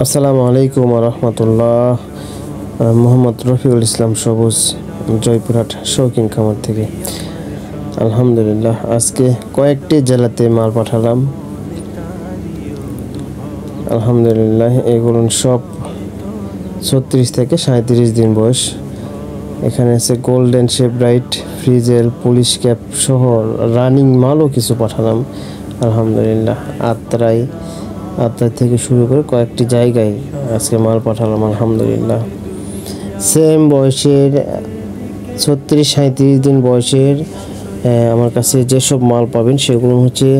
আসসালামু আলাইকুম ওয়া রাহমাতুল্লাহ। মোহাম্মদ রফিকুল ইসলাম সবুজ, জয়পুরহাট শৌখিন খামার থেকে। আলহামদুলিল্লাহ, আজকে কয়েকটি জেলাতে মাল পাঠালাম। আলহামদুলিল্লাহ, এগুলো সব 36 থেকে 37 দিন বয়স। এখানে আছে গোল্ডেন শেপরাইট, ফ্রিজেল, পুলিশ ক্যাপ সহ রানিং মালও কিছু পাঠালাম। আলহামদুলিল্লাহ, আত্রাই থেকে শুরু করে কয়েকটি জায়গায় আজকে মাল পাঠালাম। আলহামদুলিল্লাহ, সেম বয়সের 36-37 দিন বয়সের আমার কাছে যেসব মাল পাবেন সেগুলো হচ্ছে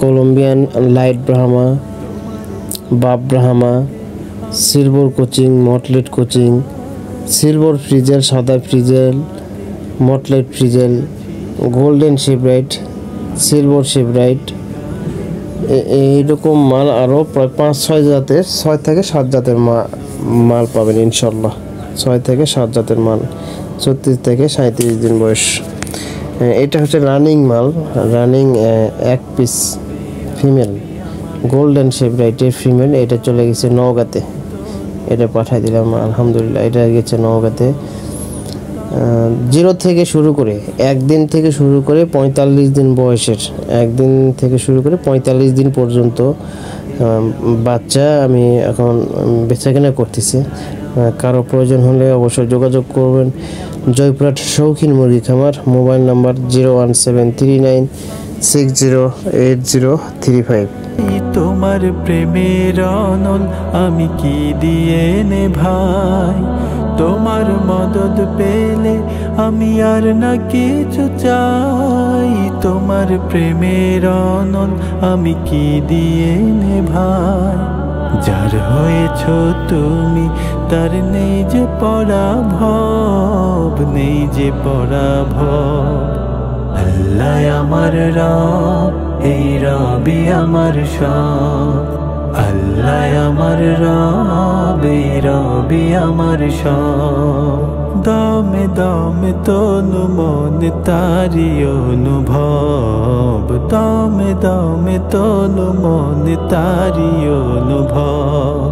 কলম্বিয়ান লাইট ব্রাহ্মা, বাপ Brahma, silver coaching, মটলেট coaching, silver frizzle, সাদা ফ্রিজেল, মটলেট ফ্রিজেল, গোল্ডেন শেপরাইট, সিলভার শেপরাইট, এইরকম মাল আরও প্রায় 5-6 জাতের, 6 থেকে 7 জাতের মাল পাবেন ইনশাল্লাহ। 6 থেকে 7 জাতের মাল, 36 থেকে 37 দিন বয়স। এটা হচ্ছে রানিং মাল, রানিং 1 পিস ফিমেল, গোল্ডেন শেপরাইটের ফিমেল। এটা চলে গেছে নওগাঁতে, এটা পাঠিয়ে দিলাম। আলহামদুলিল্লাহ, এটা গেছে নওগাঁতে। 0 থেকে শুরু করে 1 দিন থেকে শুরু করে 45 দিন বয়সের, 1 দিন থেকে শুরু করে 45 দিন পর্যন্ত বাচ্চা আমি এখন বেচাকেনা করতেছি। কারো প্রয়োজন হলে অবশ্যই যোগাযোগ করবেন। জয়পুরহাট শৌখিন মুরগি খামার, মোবাইল নাম্বার 01739608035। তোমার প্রেমের অনল আমি কি দিয়ে নে ভাই, তোমার মদদ পেলে আমি আর না কিছু চাই। তোমার প্রেমের অনল আমি কি দিয়ে নে ভাই, যার হয়েছ তুমি তার নেই যে পরাভব, নেই যে পরাভব। আল্লাহ আমার রব, এই রবি আমার সব। আল্লাহ আমার রব, এই রবি আমার সব। দমে দমে তনু মন তারি অনুভব, দমে দমে তনু মন তারি অনুভব।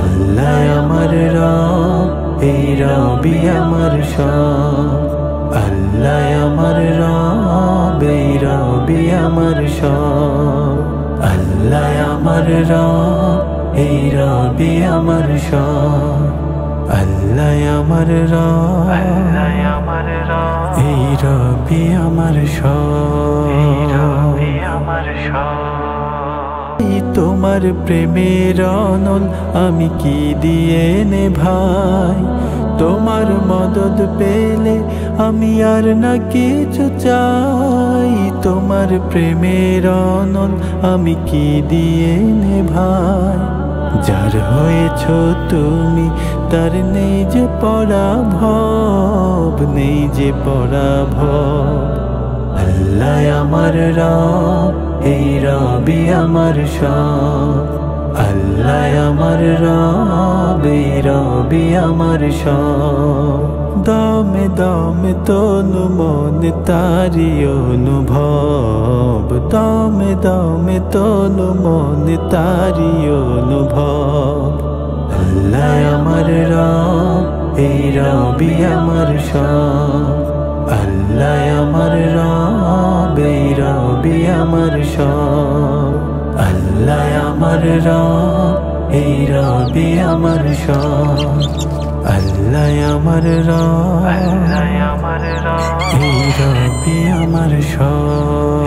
আল্লাহ আমার রব, এই রবি আমার সব। আল্লাহ আমার রব, এই রবি আমার সব। আল্লাহ আমার রব, এই রবি আমার সব। আল্লাহ আমার রব, এই রবি আমার সব। তোমার প্রেমের অনল আমি কি দিয়ে নে ভাই, তোমার মদদ পেলে আমি আর না কিছু চাই। তোমার প্রেমের অনল আমি কি দিয়ে নে ভাই, যার হয়েছ তুমি তার নেই যে পরাভব, নেই যে পরাভব। আল্লাহ আমার রব, এই রবি আমার সব। আল্লাহ আমার রব, এই রবি আমার সব। দমে দমে তনু মন তারি অনুভব, দমে দমে তনু মন তারি অনুভব। আল্লাহ আমার রব, এই রবি আমার সব। আল্লাহ আমার রব, এই রবি আমার সব। আল্লাহ আমার রব, এই রবি আমার সব। আল্লাহ আমার রব, এই রবি আমার সব।